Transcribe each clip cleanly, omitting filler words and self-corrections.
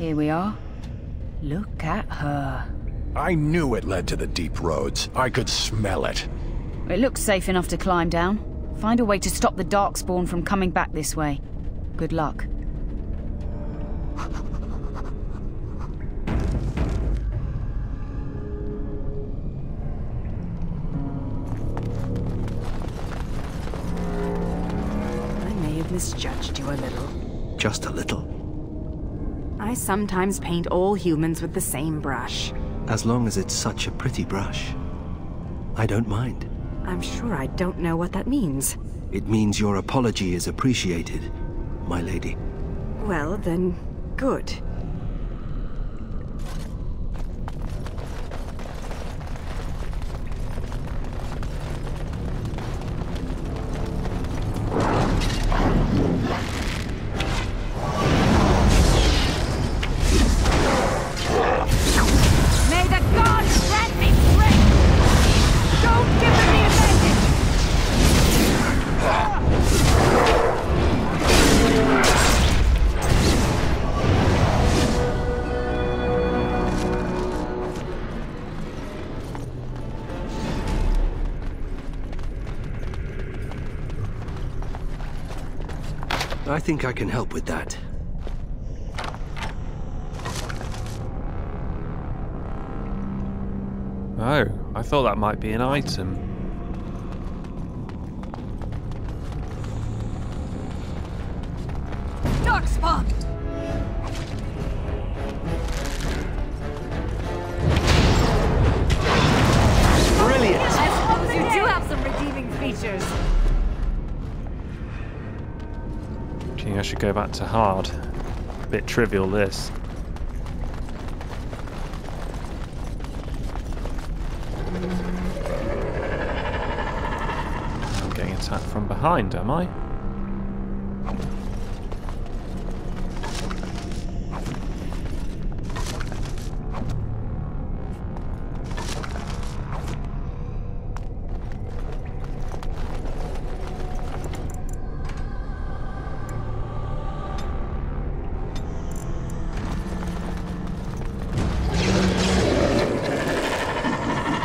Here we are. Look at her. I knew it led to the deep roads. I could smell it. It looks safe enough to climb down. Find a way to stop the Darkspawn from coming back this way. Good luck. I may have misjudged you a little. Just a little. I sometimes paint all humans with the same brush. As long as it's such a pretty brush. I don't mind. I'm sure I don't know what that means. It means your apology is appreciated, my lady. Well, then, good. May the gods grant me strength! Don't give them the advantage! I think I can help with that. Oh, I thought that might be an item. Darkspawn! Brilliant! I suppose you do have some redeeming features. I think I should go back to hard. Bit trivial, this. I'm getting attacked from behind, am I?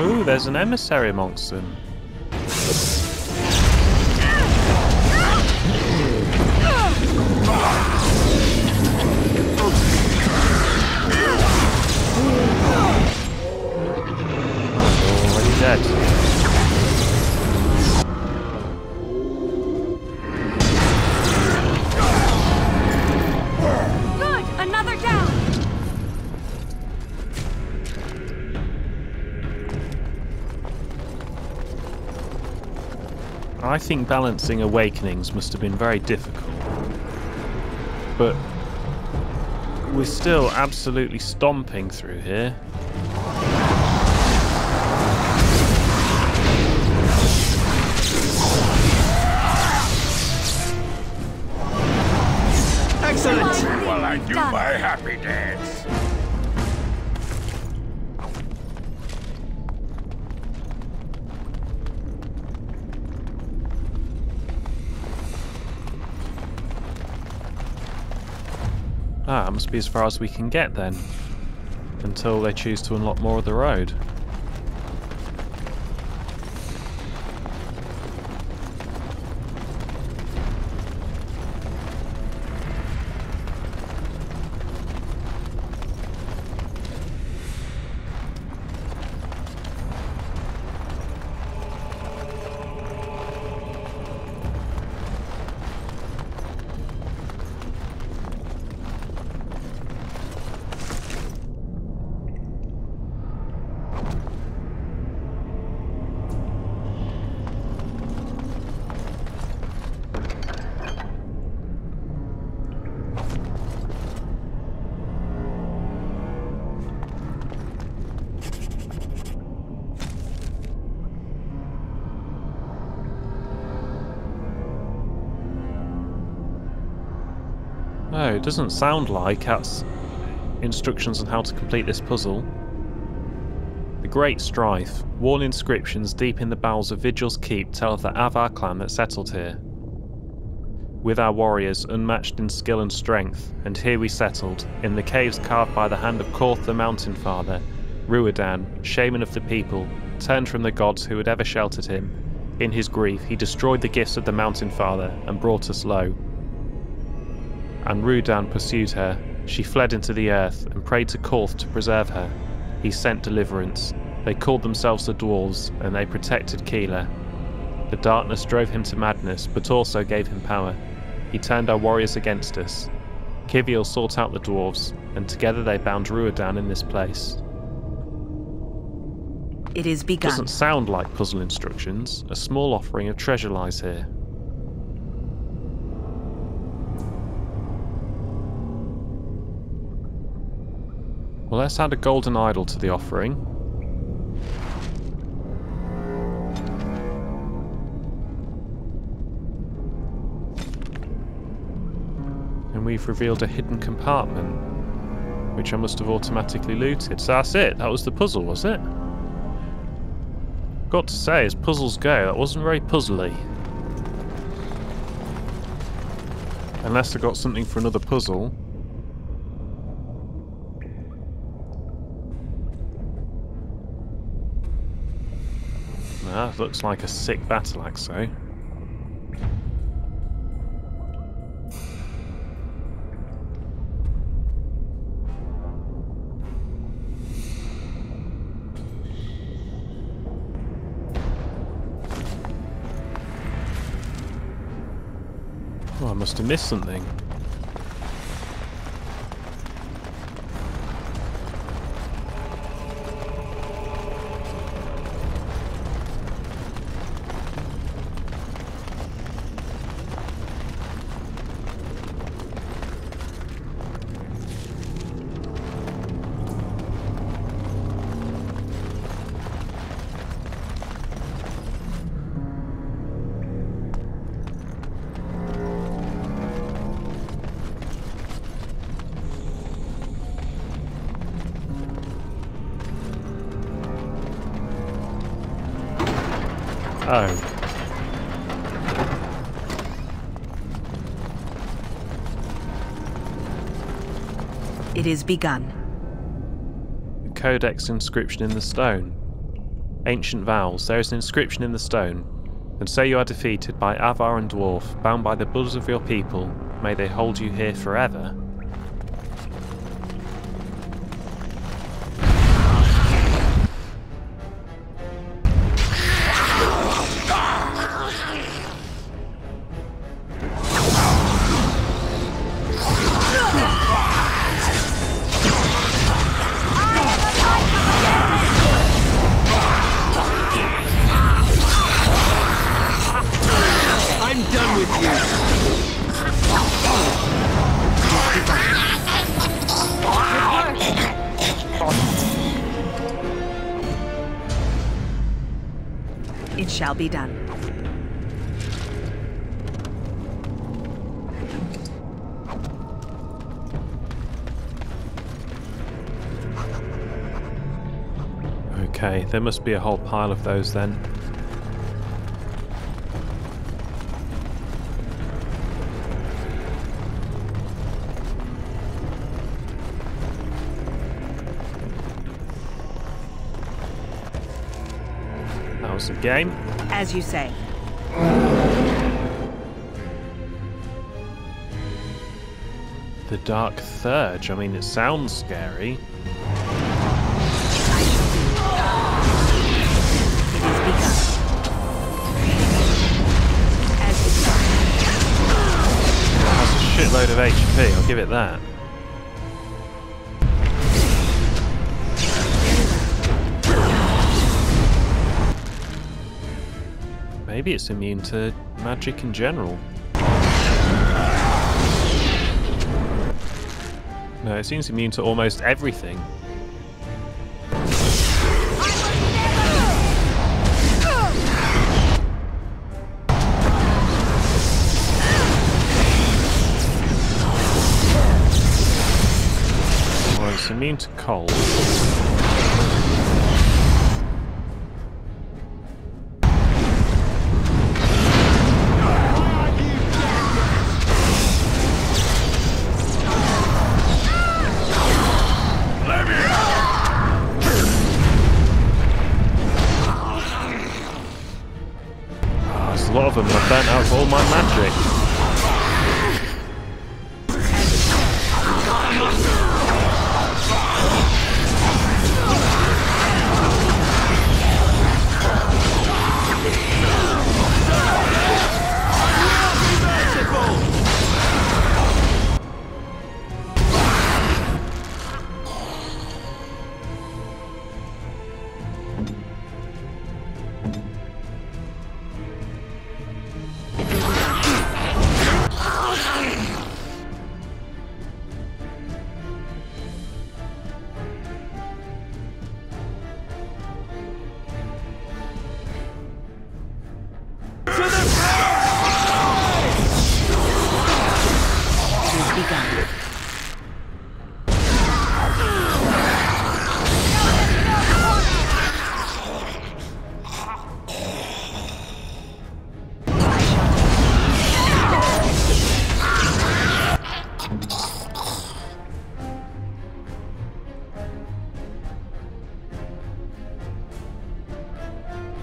Ooh, there's an emissary amongst them. Already dead. Good! Another down! I think balancing awakenings must have been very difficult. But we're still absolutely stomping through here. Excellent! While I do my happy dance. Ah, it must be as far as we can get then. Until they choose to unlock more of the road. Oh, it doesn't sound like that's instructions on how to complete this puzzle. The Great Strife. Worn inscriptions deep in the bowels of Vigil's keep tell of the Avar clan that settled here. with our warriors unmatched in skill and strength, and here we settled, in the caves carved by the hand of Korth the Mountain Father. Ruadan, shaman of the people, turned from the gods who had ever sheltered him. In his grief, he destroyed the gifts of the Mountain Father and brought us low. And Ruadan pursued her. She fled into the earth and prayed to Korth to preserve her. He sent deliverance. They called themselves the Dwarves, and they protected Keeler. The darkness drove him to madness, but also gave him power. He turned our warriors against us. Kiviel sought out the Dwarves, and together they bound Ruadan in this place. It is begun. Doesn't sound like puzzle instructions. A small offering of treasure lies here. Well, let's add a golden idol to the offering. And we've revealed a hidden compartment, which I must have automatically looted. So that's it. That was the puzzle, was it? Got to say, as puzzles go, that wasn't very puzzly. Unless I got something for another puzzle. That looks like a sick battle axe, though. Oh, I must have missed something. Oh. It is begun. The Codex inscription in the stone. Ancient vows. There is an inscription in the stone. And say you are defeated by Avar and Dwarf, bound by the bloods of your people. May they hold you here forever. It shall be done. Okay, there must be a whole pile of those then. That was the game. As you say. The Dark Thurge. I mean, it sounds scary. Shitload of HP, I'll give it that. Maybe it's immune to magic in general. No, it seems immune to almost everything. It's immune to cold. of them and I've burnt out all my magic.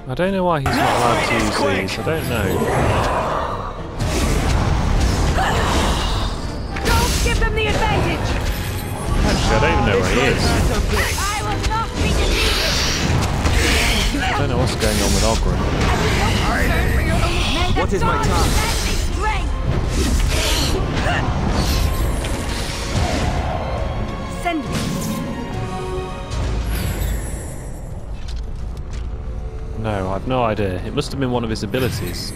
I don't know why he's not allowed to use these, I don't know. Don't give them the advantage! Actually, I don't even know where he is. I will not be defeated! I don't know what's going on with Ogren. What is my task? Send me. No, I've no idea. It must have been one of his abilities.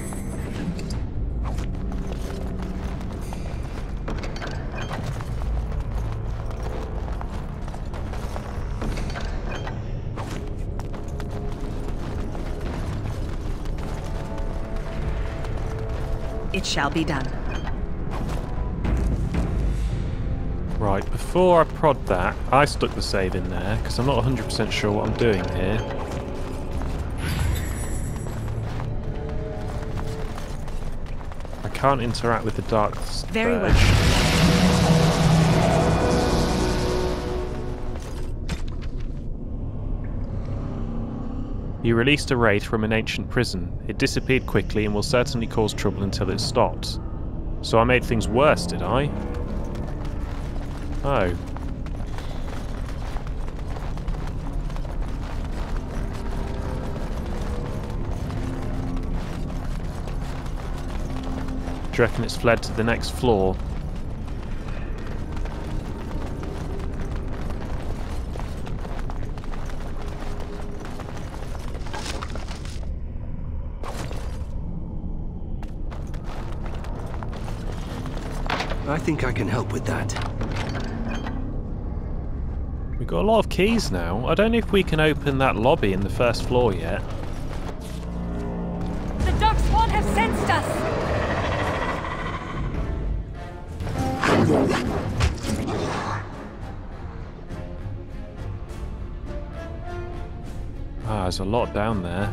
It shall be done. Right, before I prod that, I stuck the save in there, because I'm not 100% sure what I'm doing here. I can't interact with the dark Very well. You released a wraith from an ancient prison. It disappeared quickly and will certainly cause trouble until it stops. So I made things worse, did I? Oh. Do you reckon it's fled to the next floor? I think I can help with that. We've got a lot of keys now. I don't know if we can open that lobby in the first floor yet. The Dark Swan have sensed us! Ah, there's a lot down there.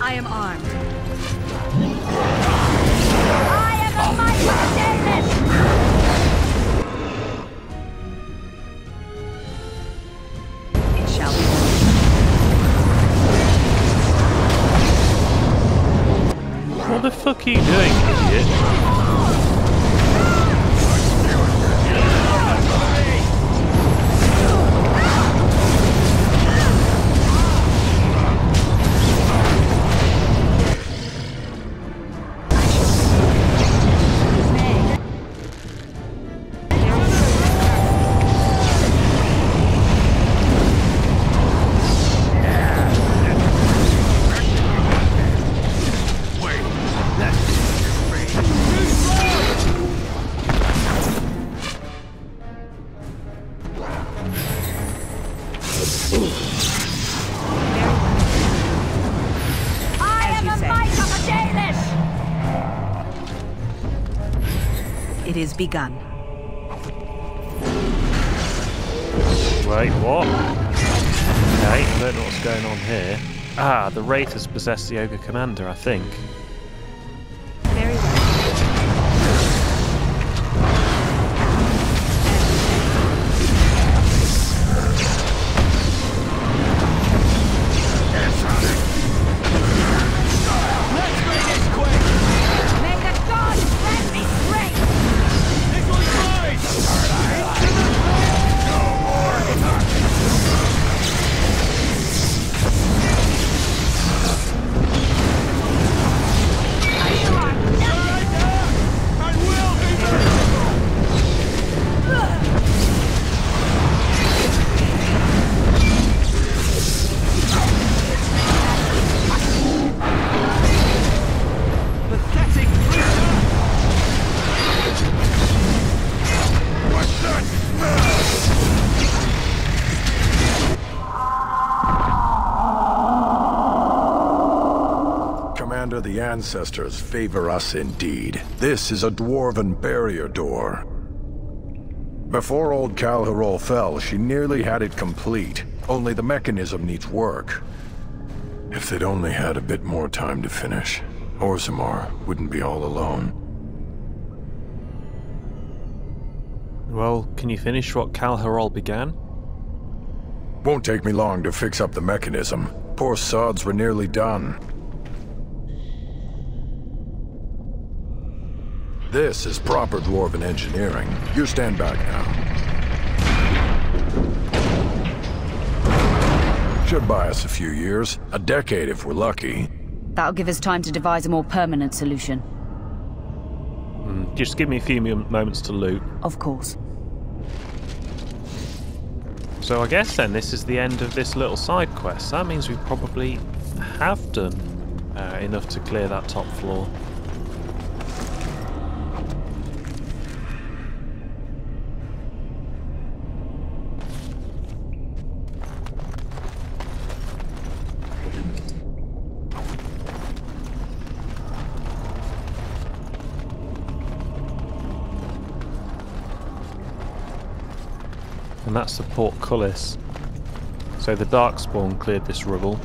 I am armed. I am a mighty David! It shall be done. What the fuck are you doing, idiot? It is begun. Wait, what? Okay, I don't know what's going on here. Ah, the Wraith has possessed the Ogre Commander, I think. Very well. Commander, the ancestors favor us indeed. This is a dwarven barrier door. Before old Calharol fell, she nearly had it complete. Only the mechanism needs work. If they'd only had a bit more time to finish, Orzammar wouldn't be all alone. Well, can you finish what Calharol began? Won't take me long to fix up the mechanism. Poor sods were nearly done. This is proper dwarven engineering. You stand back now. Should buy us a few years. A decade if we're lucky. That'll give us time to devise a more permanent solution. Just give me a few moments to loot. Of course. So I guess then this is the end of this little side quest. That means we probably have done enough to clear that top floor. And that's the portcullis. So the Darkspawn cleared this rubble.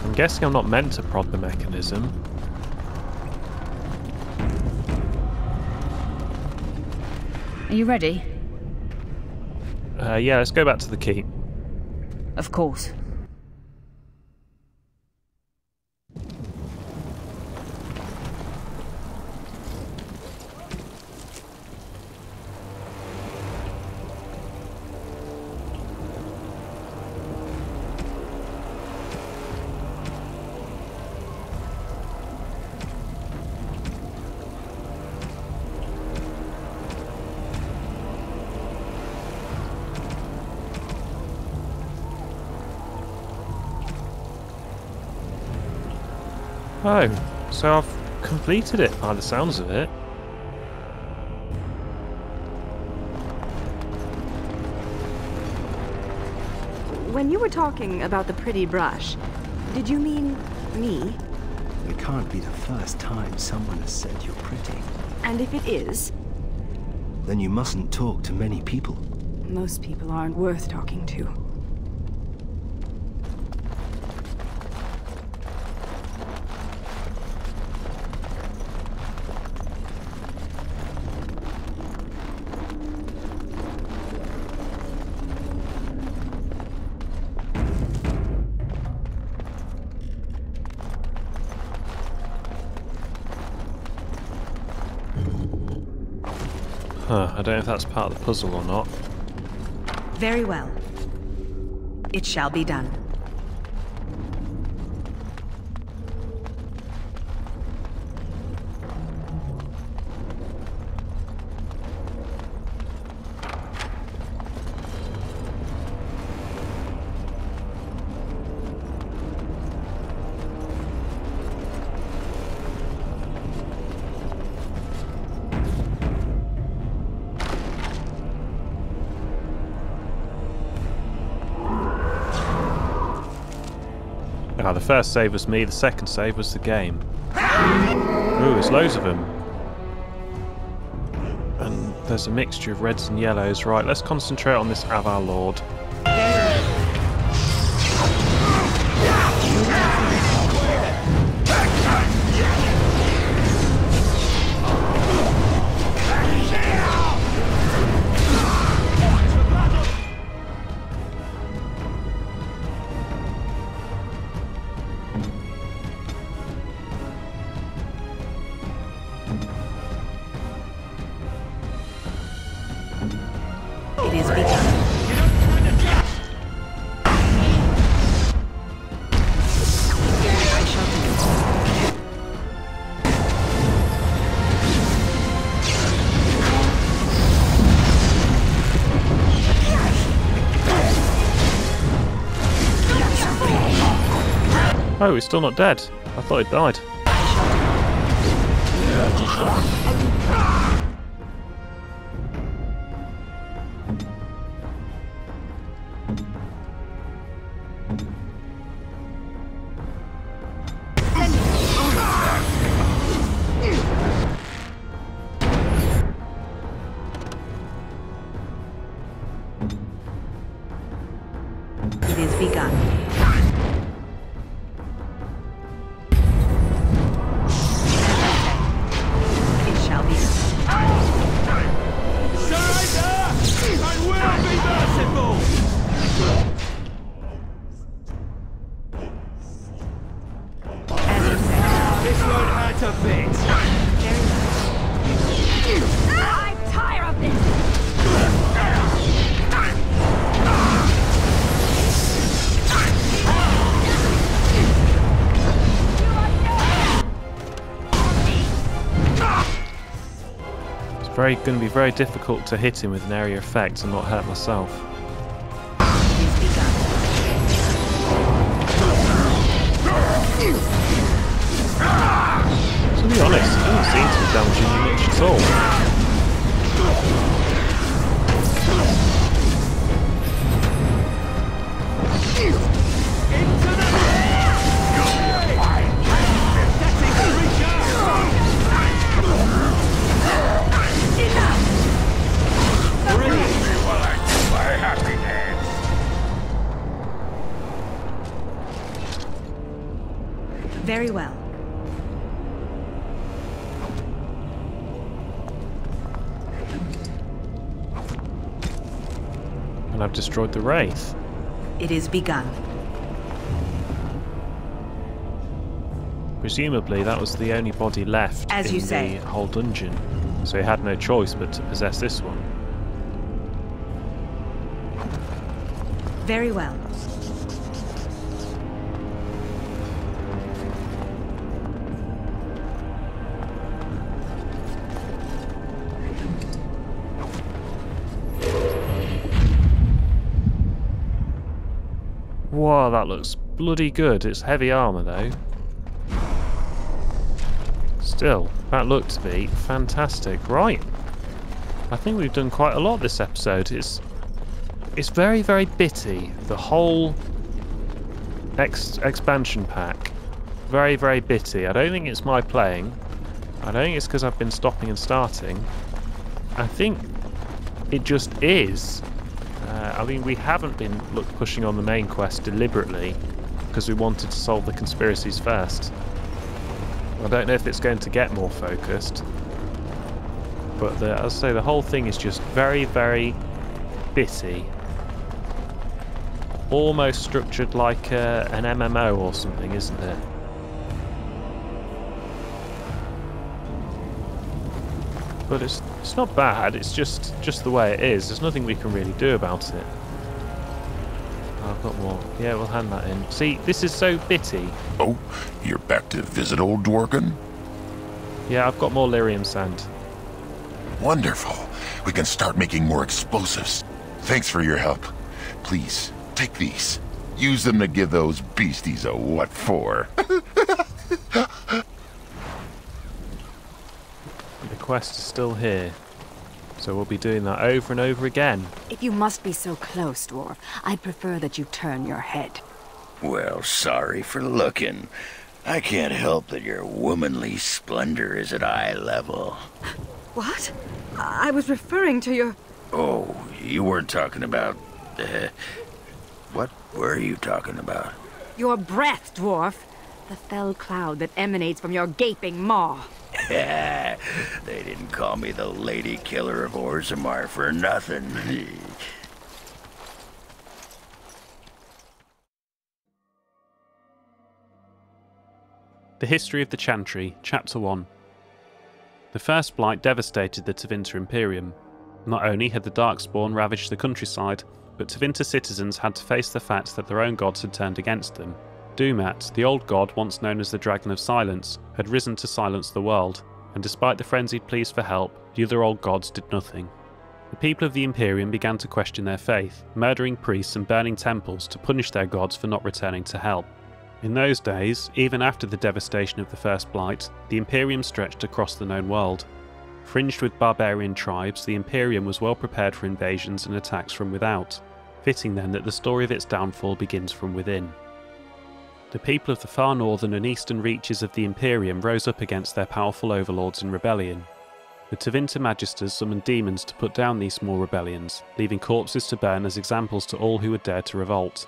I'm guessing I'm not meant to prod the mechanism. Are you ready? Yeah, let's go back to the keep. Of course. Oh, so I've completed it by the sounds of it. When you were talking about the pretty brush, did you mean me? It can't be the first time someone has said you're pretty. And if it is? Then you mustn't talk to many people. Most people aren't worth talking to. Huh, I don't know if that's part of the puzzle or not. Very well. It shall be done. Ah, the first save was me, the second save was the game. Ooh, there's loads of them. And there's a mixture of reds and yellows. Right, let's concentrate on this Avar Lord. It is begun. I shall do it. Oh, he's still not dead. I thought he died. It is begun. It shall be done. Surrender! I will be merciful! As you say. This won't hurt a bit! I'm tired of this! Going to be very difficult to hit him with an area effect and not hurt myself. It is begun. To be honest, it doesn't seem to be damaging me much at all. Into the Very well. And I've destroyed the Wraith. It is begun. Presumably that was the only body left As you in say. the whole dungeon, so he had no choice but to possess this one. Very well. Whoa, that looks bloody good. It's heavy armour though. Still, that looked to be fantastic. Right. I think we've done quite a lot this episode. It's very, very bitty. The whole expansion pack. Very, very bitty. I don't think it's my playing. I don't think it's because I've been stopping and starting. I think it just is. I mean, we haven't been pushing on the main quest deliberately because we wanted to solve the conspiracies first. I don't know if it's going to get more focused, but as I say, the whole thing is just very, very bitty. Almost structured like an MMO or something, isn't it? But it's not bad, it's just the way it is. There's nothing we can really do about it. Oh, I've got more. Yeah, we'll hand that in. See, this is so bitty. Oh, you're back to visit old Dworkin? Yeah, I've got more lyrium sand. Wonderful. We can start making more explosives. Thanks for your help. Please, take these. Use them to give those beasties a what for. The quest is still here, so we'll be doing that over and over again. If you must be so close, Dwarf, I'd prefer that you turn your head. Well, sorry for looking. I can't help that your womanly splendor is at eye level. What? I was referring to your... Oh, you weren't talking about... what were you talking about? your breath, Dwarf. The fell cloud that emanates from your gaping maw. They didn't call me the lady killer of Orzammar for nothing. The History of the Chantry, Chapter 1. The First Blight devastated the Tevinter Imperium. Not only had the Darkspawn ravaged the countryside, but Tevinter citizens had to face the fact that their own gods had turned against them. Dumat, the old god once known as the Dragon of Silence, had risen to silence the world, and despite the frenzied pleas for help, the other old gods did nothing. The people of the Imperium began to question their faith, murdering priests and burning temples to punish their gods for not returning to help. In those days, even after the devastation of the First Blight, the Imperium stretched across the known world. Fringed with barbarian tribes, the Imperium was well prepared for invasions and attacks from without, fitting then that the story of its downfall begins from within. The people of the far northern and eastern reaches of the Imperium rose up against their powerful overlords in rebellion. The Tevinter Magisters summoned demons to put down these small rebellions, leaving corpses to burn as examples to all who would dare to revolt.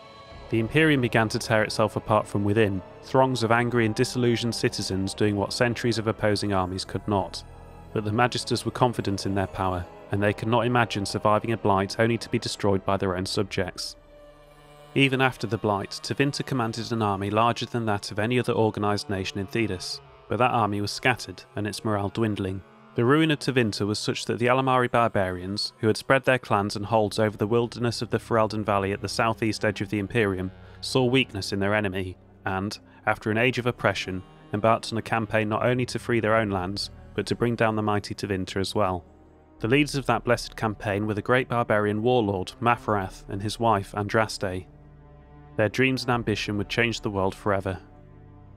The Imperium began to tear itself apart from within, throngs of angry and disillusioned citizens doing what centuries of opposing armies could not. But the Magisters were confident in their power, and they could not imagine surviving a blight only to be destroyed by their own subjects. Even after the blight, Tevinter commanded an army larger than that of any other organised nation in Thedas, but that army was scattered and its morale dwindling. The ruin of Tevinter was such that the Alamari barbarians, who had spread their clans and holds over the wilderness of the Ferelden Valley at the southeast edge of the Imperium, saw weakness in their enemy, and, after an age of oppression, embarked on a campaign not only to free their own lands, but to bring down the mighty Tevinter as well. The leaders of that blessed campaign were the great barbarian warlord Mafrath and his wife Andraste. Their dreams and ambition would change the world forever.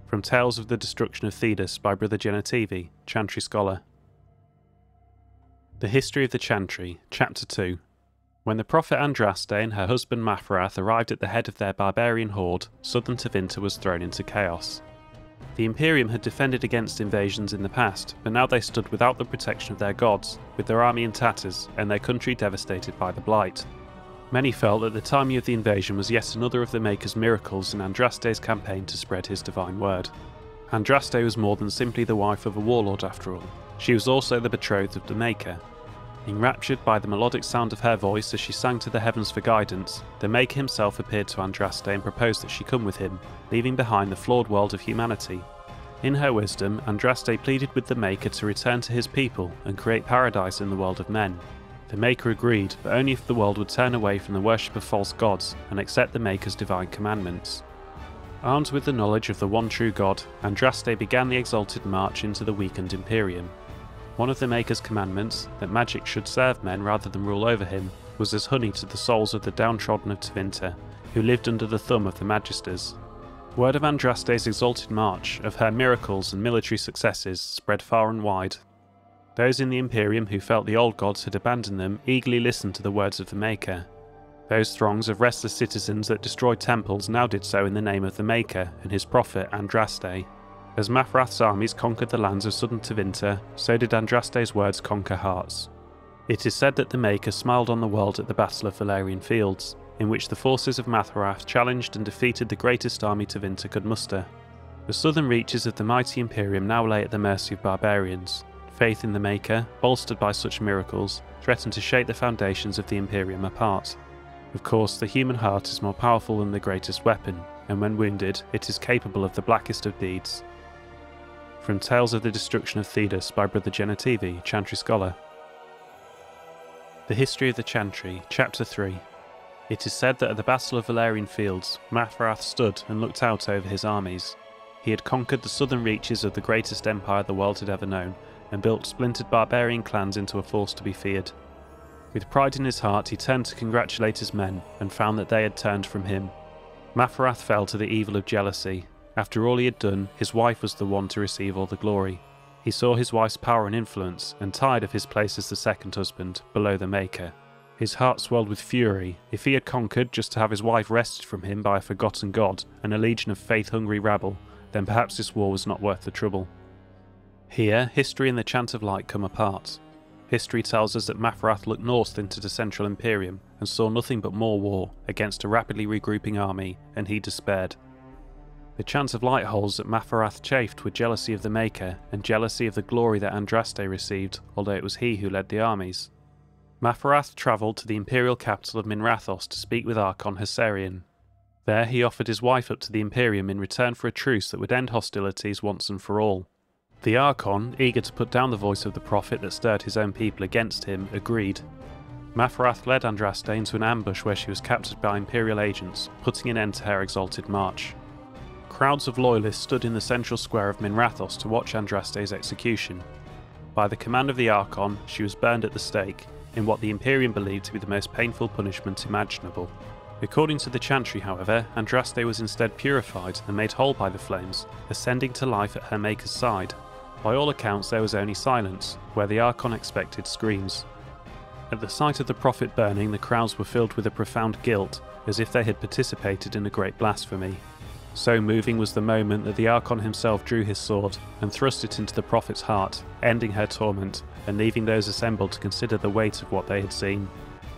From Tales of the Destruction of Thedas by Brother Genetivi, Chantry Scholar. The History of the Chantry, Chapter 2. When the prophet Andraste and her husband Mafrath arrived at the head of their barbarian horde, southern Tevinter was thrown into chaos. The Imperium had defended against invasions in the past, but now they stood without the protection of their gods, with their army in tatters and their country devastated by the blight. Many felt that the timing of the invasion was yet another of the Maker's miracles in Andraste's campaign to spread his divine word. Andraste was more than simply the wife of a warlord after all. She was also the betrothed of the Maker. Enraptured by the melodic sound of her voice as she sang to the heavens for guidance, the Maker himself appeared to Andraste and proposed that she come with him, leaving behind the flawed world of humanity. In her wisdom, Andraste pleaded with the Maker to return to his people and create paradise in the world of men. The Maker agreed, but only if the world would turn away from the worship of false gods and accept the Maker's divine commandments. Armed with the knowledge of the one true God, Andraste began the exalted march into the weakened Imperium. One of the Maker's commandments, that magic should serve men rather than rule over him, was as honey to the souls of the downtrodden of Tevinter, who lived under the thumb of the Magisters. Word of Andraste's exalted march, of her miracles and military successes, spread far and wide. Those in the Imperium who felt the old gods had abandoned them eagerly listened to the words of the Maker. Those throngs of restless citizens that destroyed temples now did so in the name of the Maker and his prophet Andraste. As Mafrath's armies conquered the lands of southern Tevinter, so did Andraste's words conquer hearts. It is said that the Maker smiled on the world at the Battle of Valerian Fields, in which the forces of Mafrath challenged and defeated the greatest army Tevinter could muster. The southern reaches of the mighty Imperium now lay at the mercy of barbarians. Faith in the Maker, bolstered by such miracles, threatened to shake the foundations of the Imperium apart. Of course, the human heart is more powerful than the greatest weapon, and when wounded, it is capable of the blackest of deeds. From Tales of the Destruction of Thedas by Brother Genetivi, Chantry Scholar. The History of the Chantry, Chapter 3. It is said that at the Battle of Valerian Fields, Mafrath stood and looked out over his armies. He had conquered the southern reaches of the greatest empire the world had ever known, and built splintered barbarian clans into a force to be feared. With pride in his heart, he turned to congratulate his men, and found that they had turned from him. Mafrath fell to the evil of jealousy. After all he had done, his wife was the one to receive all the glory. He saw his wife's power and influence, and tired of his place as the second husband, below the Maker. His heart swelled with fury. If he had conquered just to have his wife wrested from him by a forgotten god and a legion of faith-hungry rabble, then perhaps this war was not worth the trouble. Here, history and the Chant of Light come apart. History tells us that Mafrath looked north into the Central Imperium and saw nothing but more war against a rapidly regrouping army, and he despaired. The Chant of Light holds that Mafrath chafed with jealousy of the Maker and jealousy of the glory that Andraste received, although it was he who led the armies. Mafrath travelled to the imperial capital of Minrathos to speak with Archon Hessarian. There he offered his wife up to the Imperium in return for a truce that would end hostilities once and for all. The Archon, eager to put down the voice of the prophet that stirred his own people against him, agreed. Mafrath led Andraste into an ambush where she was captured by Imperial agents, putting an end to her exalted march. Crowds of loyalists stood in the central square of Minrathos to watch Andraste's execution. By the command of the Archon, she was burned at the stake, in what the Imperium believed to be the most painful punishment imaginable. According to the Chantry, however, Andraste was instead purified and made whole by the flames, ascending to life at her Maker's side. By all accounts there was only silence, where the Archon expected screams. At the sight of the prophet burning, the crowds were filled with a profound guilt, as if they had participated in a great blasphemy. So moving was the moment that the Archon himself drew his sword and thrust it into the prophet's heart, ending her torment and leaving those assembled to consider the weight of what they had seen.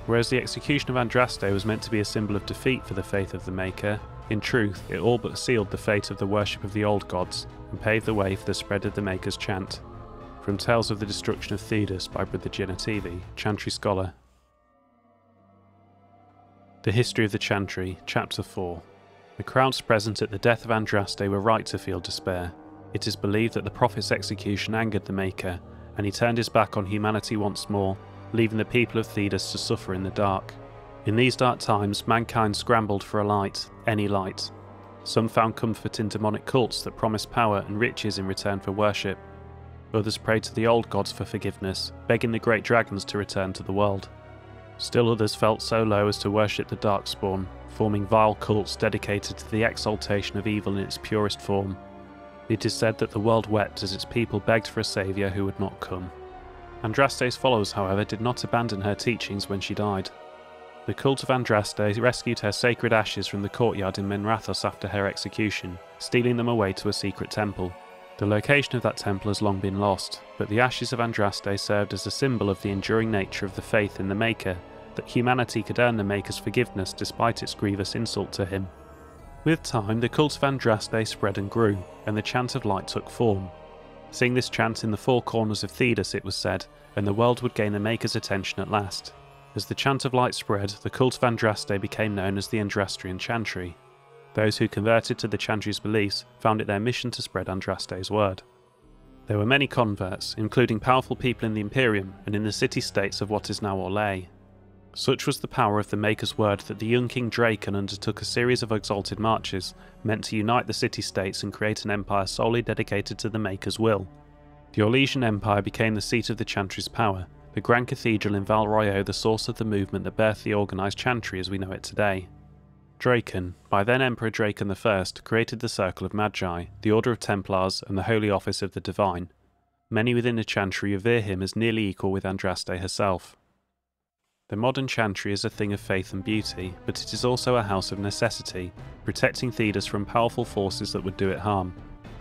Whereas the execution of Andraste was meant to be a symbol of defeat for the faith of the Maker, in truth it all but sealed the fate of the worship of the old gods and paved the way for the spread of the Maker's chant. From Tales of the Destruction of Thedas by Brother Genetivi, Chantry Scholar. The History of the Chantry, Chapter 4. The crowds present at the death of Andraste were right to feel despair. It is believed that the prophet's execution angered the Maker, and he turned his back on humanity once more, leaving the people of Thedas to suffer in the dark. In these dark times, mankind scrambled for a light, any light. Some found comfort in demonic cults that promised power and riches in return for worship. Others prayed to the old gods for forgiveness, begging the great dragons to return to the world. Still others felt so low as to worship the Darkspawn, forming vile cults dedicated to the exaltation of evil in its purest form. It is said that the world wept as its people begged for a saviour who would not come. Andraste's followers, however, did not abandon her teachings when she died. The cult of Andraste rescued her sacred ashes from the courtyard in Menrathos after her execution, stealing them away to a secret temple. The location of that temple has long been lost, but the ashes of Andraste served as a symbol of the enduring nature of the faith in the Maker, that humanity could earn the Maker's forgiveness despite its grievous insult to him. With time, the cult of Andraste spread and grew, and the chant of light took form. Sing this chant in the four corners of Thedas, it was said, and the world would gain the Maker's attention at last. As the chant of light spread, the cult of Andraste became known as the Andrastrian Chantry. Those who converted to the Chantry's beliefs found it their mission to spread Andraste's word. There were many converts, including powerful people in the Imperium and in the city-states of what is now Orlais. Such was the power of the Maker's word that the young King Dracon undertook a series of exalted marches, meant to unite the city-states and create an empire solely dedicated to the Maker's will. The Orlesian Empire became the seat of the Chantry's power, the Grand Cathedral in Val Royeaux the source of the movement that birthed the organised Chantry as we know it today. Dracon, by then Emperor Dracon I, created the Circle of Magi, the Order of Templars and the Holy Office of the Divine. Many within the Chantry revere him as nearly equal with Andraste herself. The modern Chantry is a thing of faith and beauty, but it is also a house of necessity, protecting Thedas from powerful forces that would do it harm.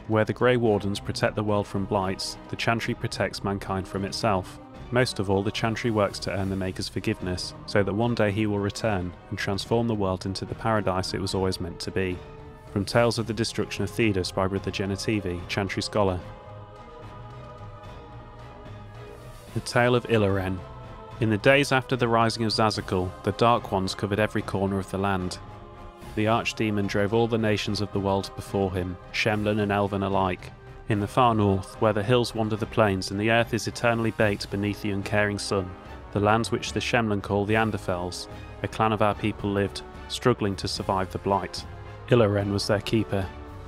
Where the Grey Wardens protect the world from blights, the Chantry protects mankind from itself. Most of all, the Chantry works to earn the Maker's forgiveness, so that one day he will return and transform the world into the paradise it was always meant to be. From Tales of the Destruction of Thedas by Brother Genetivi, Chantry Scholar. The Tale of Ilaren. In the days after the rising of Zazakul, the Dark Ones covered every corner of the land. The Archdemon drove all the nations of the world before him, Shemlan and Elven alike. In the far north, where the hills wander the plains and the earth is eternally baked beneath the uncaring sun, the lands which the Shemlan call the Anderfels, a clan of our people lived, struggling to survive the blight. Ilaren was their keeper.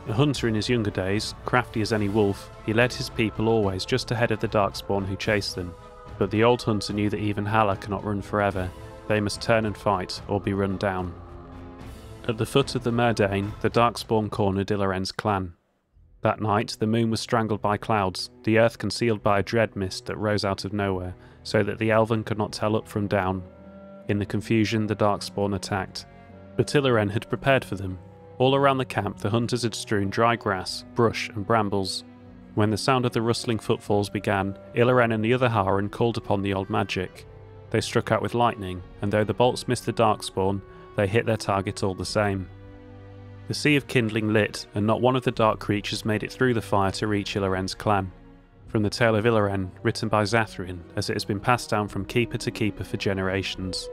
A hunter in his younger days, crafty as any wolf, he led his people always just ahead of the Darkspawn who chased them. But the old hunter knew that even Hala cannot run forever. They must turn and fight, or be run down. At the foot of the Murdain, the Darkspawn cornered Ilaren's clan. That night, the moon was strangled by clouds, the earth concealed by a dread mist that rose out of nowhere, so that the Elven could not tell up from down. In the confusion, the Darkspawn attacked. But Ilaren had prepared for them. All around the camp, the hunters had strewn dry grass, brush and brambles. When the sound of the rustling footfalls began, Ilaren and the other Haran called upon the old magic. They struck out with lightning, and though the bolts missed the Darkspawn, they hit their target all the same. The sea of kindling lit, and not one of the dark creatures made it through the fire to reach Ilaren's clan. From the Tale of Ilaren, written by Xathrian, as it has been passed down from keeper to keeper for generations.